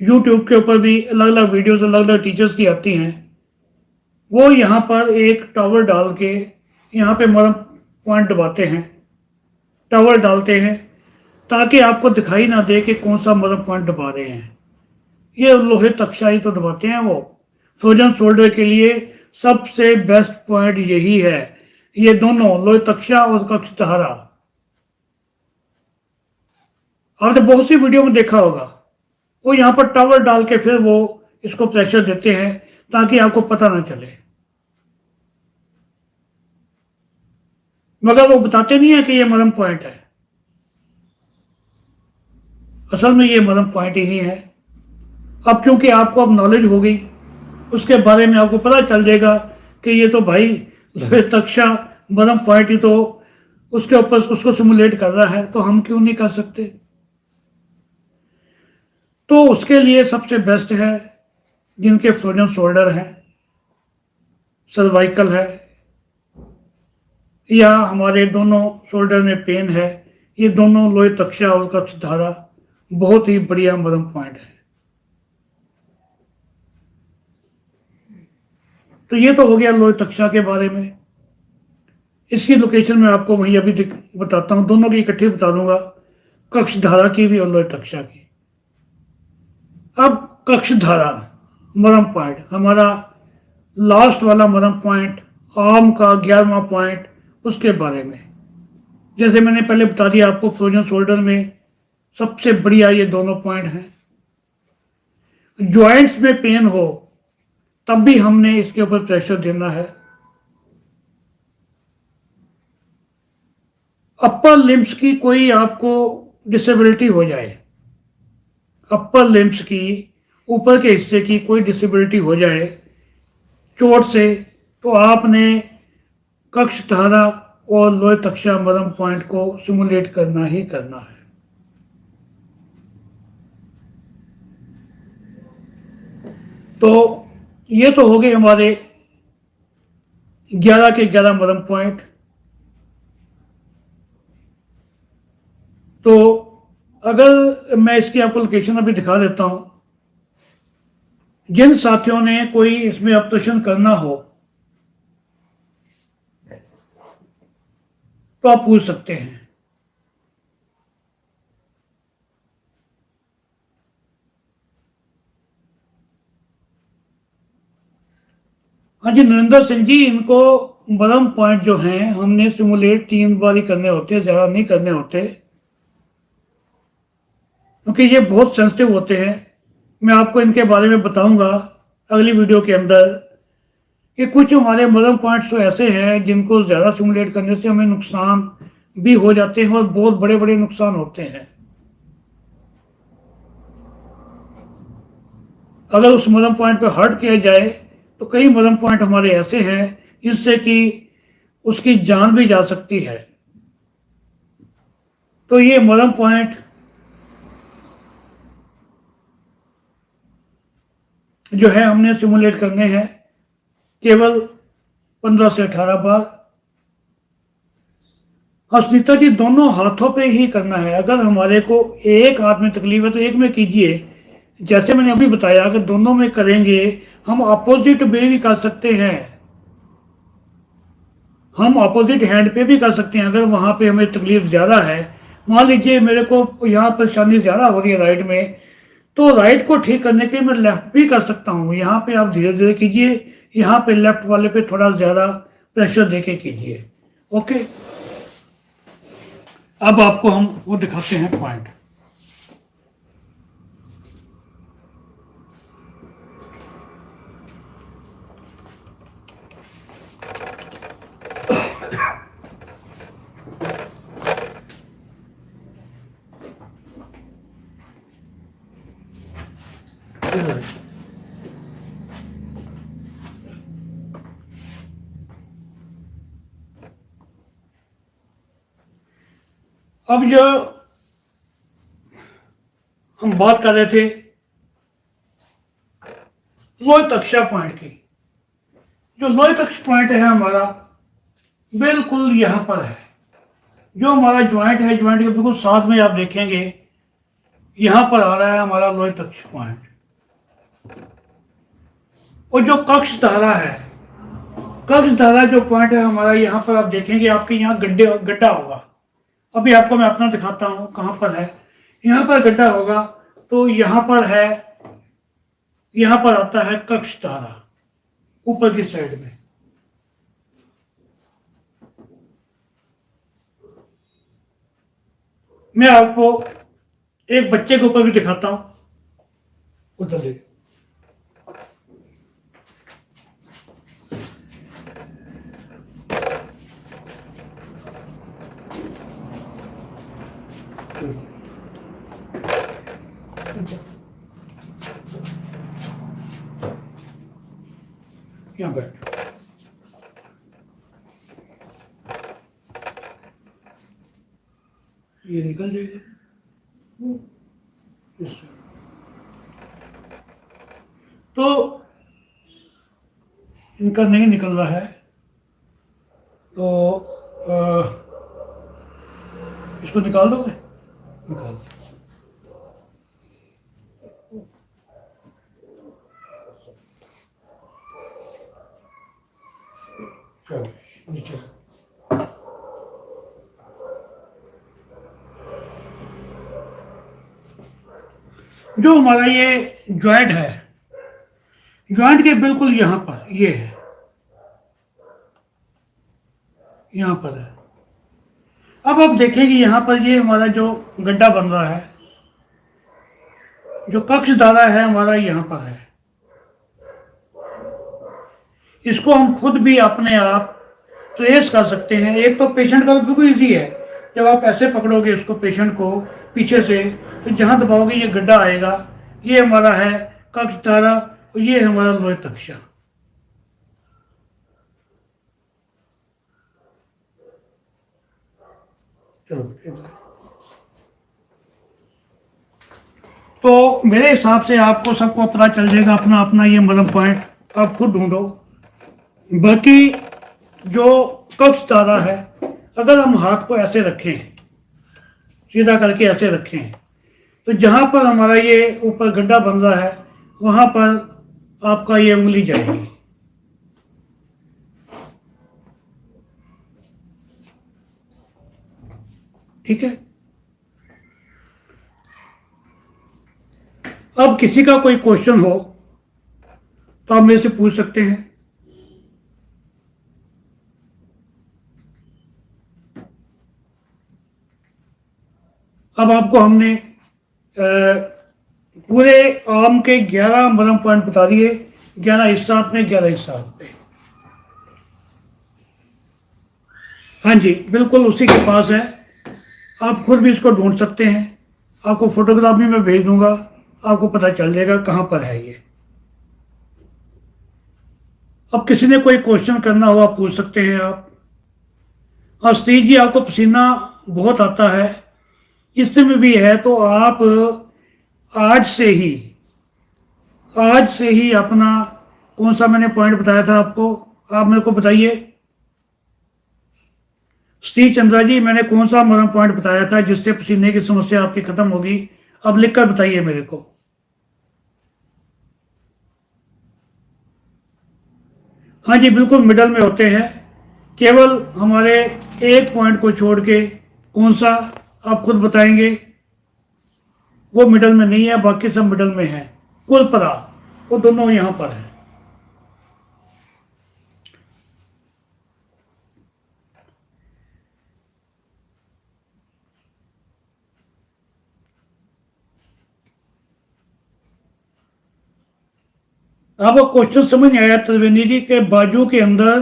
YouTube के ऊपर भी अलग अलग वीडियोस अलग अलग टीचर्स की आती हैं, वो यहाँ पर एक टॉवल डाल के यहाँ पे मरम पॉइंट दबाते हैं, टॉवल डालते हैं ताकि आपको दिखाई ना दे कि कौन सा मरम पॉइंट दबा रहे हैं। ये लोहे तक्षाई तो दबाते हैं वो। फ्रोजन शोल्डर के लिए सबसे बेस्ट पॉइंट यही है, ये दोनों लोहे तक्षा और कक्ष धारा। आपने बहुत सी वीडियो में देखा होगा, वो यहाँ पर टॉवल डाल के फिर वो इसको प्रेशर देते हैं ताकि आपको पता ना चले, मगर वो बताते नहीं है कि ये मरम पॉइंट है। असल में ये मरम पॉइंट ही है। अब क्योंकि आपको अब नॉलेज हो गई, उसके बारे में आपको पता चल जाएगा कि ये तो भाई तक्षा मरम पॉइंट ही तो उसके ऊपर उसको सिमुलेट कर रहा है, तो हम क्यों नहीं कर सकते। तो उसके लिए सबसे बेस्ट है जिनके फ्रोजन शोल्डर है, सर्वाइकल है, या हमारे दोनों शोल्डर में पेन है, ये दोनों लोहे तक्षा और कक्ष धारा बहुत ही बढ़िया मरम पॉइंट है। तो ये तो हो गया लोहे तक्षा के बारे में। इसकी लोकेशन मैं आपको वहीं अभी बताता हूं, दोनों की इकट्ठी बता दूंगा, कक्ष धारा की भी और लोहे तक्षा की। अब कक्ष धारा मरम पॉइंट, हमारा लास्ट वाला मरम पॉइंट, आर्म का 11वां पॉइंट, उसके बारे में जैसे मैंने पहले बता दिया आपको, फ्रोजन शोल्डर में सबसे बढ़िया ये दोनों पॉइंट हैं। जॉइंट्स में पेन हो तब भी हमने इसके ऊपर प्रेशर देना है। अपर लिम्स की कोई आपको डिसेबिलिटी हो जाए, अपर लिम्स की ऊपर के हिस्से की कोई डिसेबिलिटी हो जाए चोट से, तो आपने कक्ष धारा और लोहे तक्षा मरम पॉइंट को सिमुलेट करना ही करना है। तो ये तो हो गए हमारे 11 के 11 मरम पॉइंट। तो अगर मैं इसकी आपको लोकेशन अभी दिखा देता हूं, जिन साथियों ने कोई इसमें ऑपरेशन करना हो तो आप पूछ सकते हैं। हाँ जी, नरेंद्र सिंह जी, इनको बलम पॉइंट जो हैं हमने सिमुलेट 3 बार ही करने होते हैं, ज़्यादा नहीं करने होते, क्योंकि ये बहुत सेंसिटिव होते हैं। मैं आपको इनके बारे में बताऊंगा अगली वीडियो के अंदर कि कुछ हमारे मदर पॉइंट्स तो ऐसे हैं जिनको ज़्यादा सिमुलेट करने से हमें नुकसान भी हो जाते हैं और बहुत बड़े बड़े नुकसान होते हैं। अगर उस मदर पॉइंट पर हर्ट किया जाए तो कई मदर पॉइंट हमारे ऐसे हैं जिससे कि उसकी जान भी जा सकती है। तो ये मदर पॉइंट जो है हमने सिमुलेट करने हैं केवल 15 से 18 बार। हाँ सुनीता जी, दोनों हाथों पे ही करना है। अगर हमारे को एक हाथ में तकलीफ है तो एक में कीजिए, जैसे मैंने अभी बताया कि दोनों में करेंगे। हम अपोजिट में भी कर सकते हैं, हम अपोजिट हैंड पे भी कर सकते हैं। अगर वहां पे हमें तकलीफ ज़्यादा है, मान लीजिए मेरे को यहाँ परेशानी ज़्यादा हो रही है राइट में, तो राइट को ठीक करने के लिए मैं लेफ्ट भी कर सकता हूँ। यहाँ पे आप धीरे धीरे कीजिए, यहाँ पे लेफ्ट वाले पे थोड़ा ज़्यादा प्रेशर देके कीजिए। ओके, अब आपको हम वो दिखाते हैं पॉइंट। अब जो हम बात कर रहे थे लोहित अक्षय पॉइंट की, जो लोहित अक्ष पॉइंट है हमारा बिल्कुल यहां पर है। जो हमारा ज्वाइंट है, ज्वाइंट के बिल्कुल साथ में आप देखेंगे यहां पर आ रहा है हमारा लोहित अक्ष पॉइंट। और जो कक्ष धारा है, कक्ष धारा जो पॉइंट है हमारा, यहां पर आप देखेंगे आपके यहाँ गड्ढा होगा। अभी आपको मैं अपना दिखाता हूं कहां पर है। यहां पर गड्ढा होगा, तो यहां पर है, यहां पर आता है कक्ष धारा ऊपर की साइड में। मैं आपको एक बच्चे के ऊपर भी दिखाता हूं, उधर देखिए। यहाँ बैठ, ये निकल जाएगा इससे। तो इनका नहीं निकल रहा है, तो इसको निकाल दोगे? निकाल दो। चलो नीचे से जो हमारा ये ज्वाइंट है, ज्वाइंट के बिल्कुल यहां पर ये है, यहां पर है। अब आप देखेंगे यहां पर ये हमारा जो गड्ढा बन रहा है, जो कक्ष धारा है हमारा यहां पर है। इसको हम खुद भी अपने आप ट्रेस कर सकते हैं। एक तो पेशेंट का बिल्कुल ईजी है, जब आप ऐसे पकड़ोगे उसको, पेशेंट को पीछे से, तो जहां दबाओगे ये गड्ढा आएगा। ये हमारा है कक्ष धारा और ये हमारा लोहित अक्ष। चलो, तो मेरे हिसाब से आपको सबको पता चल जाएगा अपना अपना ये मदम पॉइंट आप खुद ढूंढो। बाकी जो कक्ष धारा है, अगर हम हाथ को ऐसे रखें, सीधा करके ऐसे रखें, तो जहां पर हमारा ये ऊपर गड्ढा बन रहा है वहां पर आपका ये उंगली जाएगी। ठीक है। अब किसी का कोई क्वेश्चन हो तो आप मेरे से पूछ सकते हैं। अब आपको हमने पूरे आर्म के 11 मरम पॉइंट बता दिए, 11 इस हाथ में, 11 इस हाथ पे। हाँ जी, बिल्कुल उसी के पास है। आप खुद भी इसको ढूंढ सकते हैं, आपको फोटोग्राफ भी मैं भेज दूंगा, आपको पता चल जाएगा कहाँ पर है ये। अब किसी ने कोई क्वेश्चन करना हो आप पूछ सकते हैं आप। और सतीश जी, आपको पसीना बहुत आता है, इस समय भी है, तो आप आज से ही अपना कौन सा मैंने पॉइंट बताया था आपको, आप मेरे को बताइए। सतीश चंद्रा जी, मैंने कौन सा मरम पॉइंट बताया था जिससे पसीने की समस्या आपकी खत्म होगी? अब लिखकर बताइए मेरे को। हाँ जी, बिल्कुल मिडल में होते हैं, केवल हमारे एक पॉइंट को छोड़ के। कौन सा, आप खुद बताएंगे। वो मिडल में नहीं है, बाकी सब मिडल में है। कुलपरा, वो दोनों यहां पर है। आपको क्वेश्चन समझ नहीं आया त्रिवेणी जी के बाजू के अंदर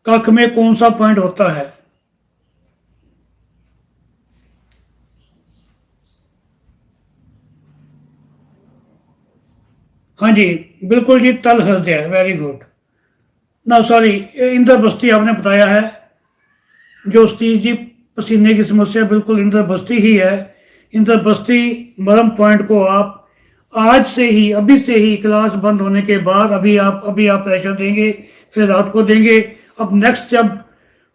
कख में कौन सा पॉइंट होता है? हाँ जी, बिल्कुल जी, तल हृदय, वेरी गुड। ना सॉरी, इंद्र बस्ती आपने बताया है। जो सतीश जी पसीने की समस्या, बिल्कुल इंद्र बस्ती ही है। इंद्र बस्ती मरम पॉइंट को आप आज से ही, अभी से ही, क्लास बंद होने के बाद अभी आप प्रेशर देंगे, फिर रात को देंगे। अब नेक्स्ट जब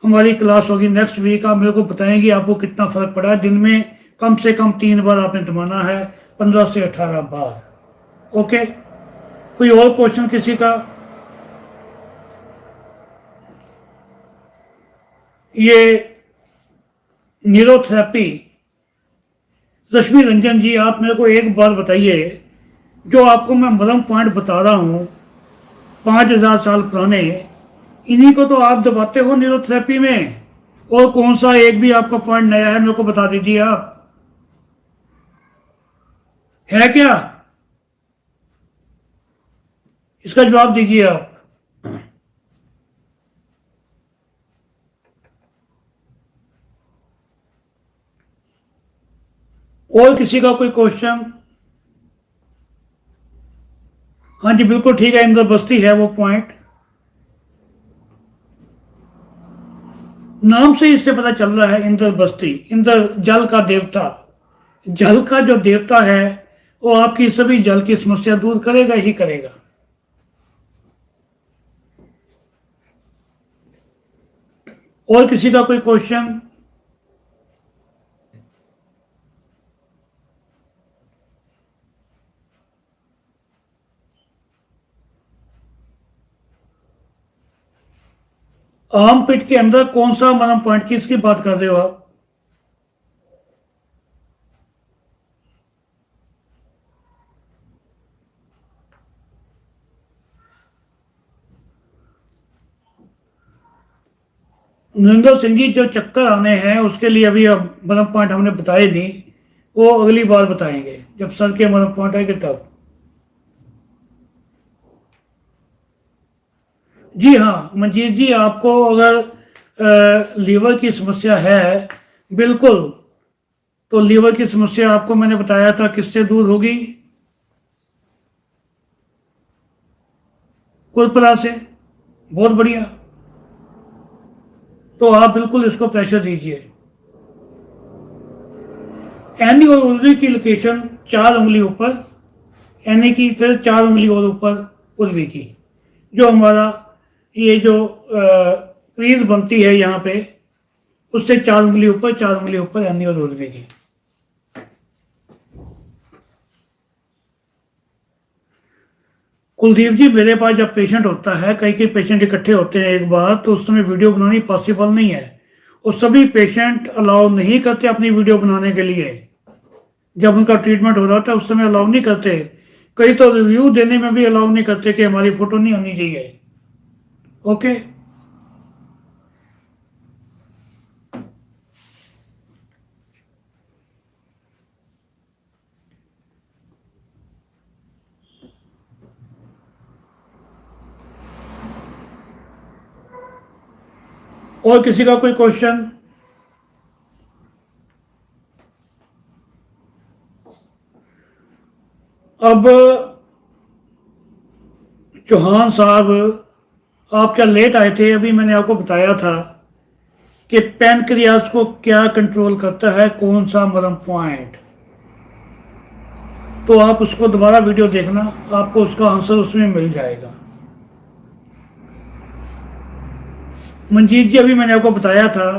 हमारी क्लास होगी नेक्स्ट वीक, आप मेरे को बताएंगे आपको कितना फर्क पड़ा है। दिन में कम से कम 3 बार आपने दबाना है, 15 से 18 बार। ओके, कोई और क्वेश्चन किसी का? ये न्यूरोथेरेपी, रश्मि रंजन जी, आप मेरे को एक बार बताइए, जो आपको मैं मरम पॉइंट बता रहा हूँ 5000 साल पुराने, इन्हीं को तो आप दबाते हो न्यूरोथेरेपी में। और कौन सा एक भी आपका पॉइंट नया है मेरे को बता दीजिए आप, है क्या? इसका जवाब दीजिए आप। और किसी का कोई क्वेश्चन? हाँ जी, बिल्कुल ठीक है, इंद्र बस्ती है वो पॉइंट। नाम से इससे पता चल रहा है, इंद्र बस्ती, इंद्र जल का देवता, जल का जो देवता है वो आपकी सभी जल की समस्या दूर करेगा ही करेगा। और किसी का कोई क्वेश्चन? आर्म पिट के अंदर कौन सा मरम पॉइंट, किसकी बात कर रहे हो आप? नरेंद्र सिंह जी, जो चक्कर आने हैं उसके लिए अभी अब मरम पॉइंट हमने बताए नहीं, वो अगली बार बताएंगे जब सर के मरम पॉइंट आएंगे तब। जी हाँ मंजीत जी, आपको अगर लीवर की समस्या है, बिल्कुल, तो लीवर की समस्या आपको मैंने बताया था किससे दूर होगी? कुलपरा से। बहुत बढ़िया, तो आप बिल्कुल इसको प्रेशर दीजिए। एनी और उर्वी की लोकेशन 4 उंगली ऊपर, एनी की, फिर 4 उंगली और ऊपर उर्वी की। जो हमारा ये जो क्रीज बनती है यहाँ पे, उससे 4 उंगली ऊपर, 4 उंगली ऊपर एनी और उर्वी की। कुलदीप जी, मेरे पास जब पेशेंट होता है, कई कई पेशेंट इकट्ठे होते हैं एक बार, तो उस समय वीडियो बनानी पॉसिबल नहीं है, और सभी पेशेंट अलाउ नहीं करते अपनी वीडियो बनाने के लिए। जब उनका ट्रीटमेंट हो रहा था उस समय अलाउ नहीं करते, कई तो रिव्यू देने में भी अलाउ नहीं करते कि हमारी फोटो नहीं होनी चाहिए। ओके, और किसी का कोई क्वेश्चन? अब चौहान साहब, आप क्या लेट आए थे? अभी मैंने आपको बताया था कि पैनक्रियाज को क्या कंट्रोल करता है, कौन सा मरम पॉइंट। तो आप उसको दोबारा वीडियो देखना, आपको उसका आंसर उसमें मिल जाएगा। मंजीत जी, अभी मैंने आपको बताया था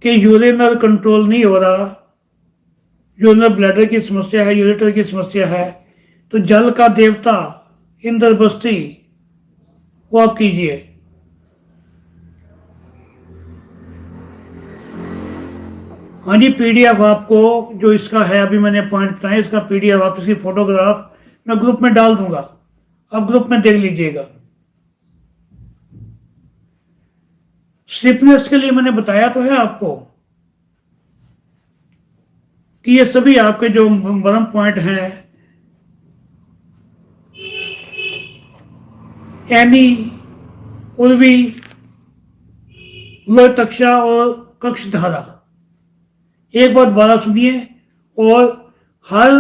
कि यूरिनल कंट्रोल नहीं हो रहा, यूरिनल ब्लैडर की समस्या है, यूरेटर की समस्या है, तो जल का देवता इंद्र बस्ती वो आप कीजिए। हाँ जी, पीडीएफ आपको जो इसका है, अभी मैंने पॉइंट बताया, इसका पीडीएफ आप इसकी फोटोग्राफ मैं ग्रुप में डाल दूंगा, आप ग्रुप में देख लीजिएगा। स्टिफनेस के लिए मैंने बताया तो है आपको कि ये सभी आपके जो बरम पॉइंट हैं, एनी, उर्वी, तक्षा और कक्षधारा, एक बात दोबारा सुनिए, और हर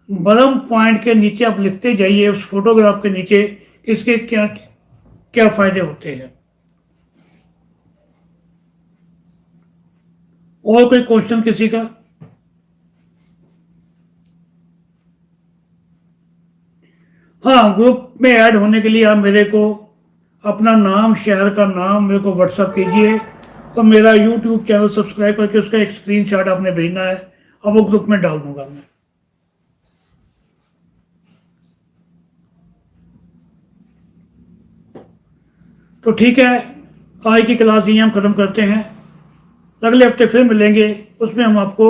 बरम पॉइंट के नीचे आप लिखते जाइए उस फोटोग्राफ के नीचे इसके क्या क्या फायदे होते हैं। और कोई क्वेश्चन किसी का? हाँ, ग्रुप में ऐड होने के लिए आप मेरे को अपना नाम, शहर का नाम मेरे को व्हाट्सअप कीजिए, और मेरा यूट्यूब चैनल सब्सक्राइब करके उसका एक स्क्रीनशॉट आपने भेजना है, अब वो ग्रुप में डाल दूंगा मैं। तो ठीक है, आज की क्लास ये हम ख़त्म करते हैं, अगले हफ्ते फिर मिलेंगे, उसमें हम आपको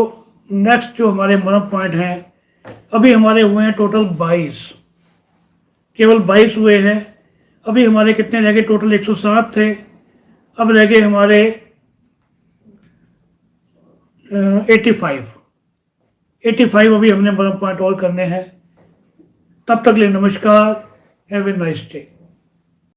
नेक्स्ट जो हमारे मरम पॉइंट हैं, अभी हमारे हुए हैं टोटल 22, केवल 22 हुए हैं। अभी हमारे कितने रह गए? टोटल 107 थे, अब रह गए हमारे 85 अभी हमने मरम पॉइंट और करने हैं। तब तक लिए नमस्कार, हैव ए नाइस डे।